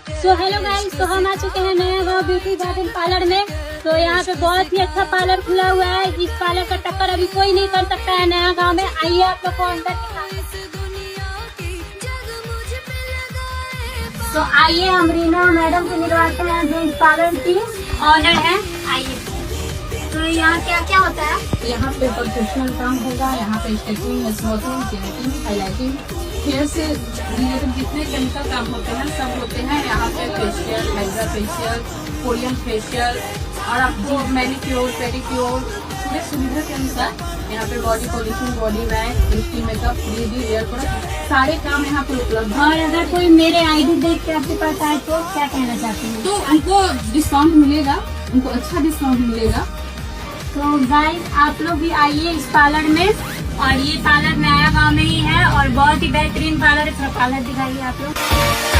So hello guys, तो हम आ चुके हैं नया गाँव ब्यूटी गार्डन पार्लर में। तो यहाँ पे बहुत ही अच्छा पार्लर खुला हुआ है, जिस पार्लर का टक्कर अभी कोई नहीं कर सकता है नया गाँव में। आइए आप लोग को अंदर दिखाएं। तो आइए हम रीना मैडम से मिलवाते हैं, जो इस पार्लर की ऑनर है। आइए। तो यहाँ क्या क्या होता है? यहाँ पे प्रोफेशनल काम होगा। यहाँ पे स्ट्रेटनिंग, स्मूथिंग, जेनेटिंग, हाईलाइटिंग, हेयर से रिलेटेड जितने केमिकल काम होते हैं सब होते हैं। यहाँ पे facial, hydra facial, Korean facial और आपको मैनिक्योर, पेडिक्योर पूरे सुविधा के अनुसार यहाँ पे body polishing, body wax, beauty makeup, 3D hair product सारे काम यहाँ पे उपलब्ध है। और अगर कोई मेरे आईडी देख के आपके पास आए तो क्या कहना चाहते हैं? तो उनको डिस्काउंट मिलेगा, उनको अच्छा डिस्काउंट मिलेगा। तो गाइस आप लोग भी आइए इस पार्लर में। और ये पार्लर नया गांव में ही है और बहुत ही बेहतरीन पार्लर है। थोड़ा पार्लर दिखाइए आप लोग।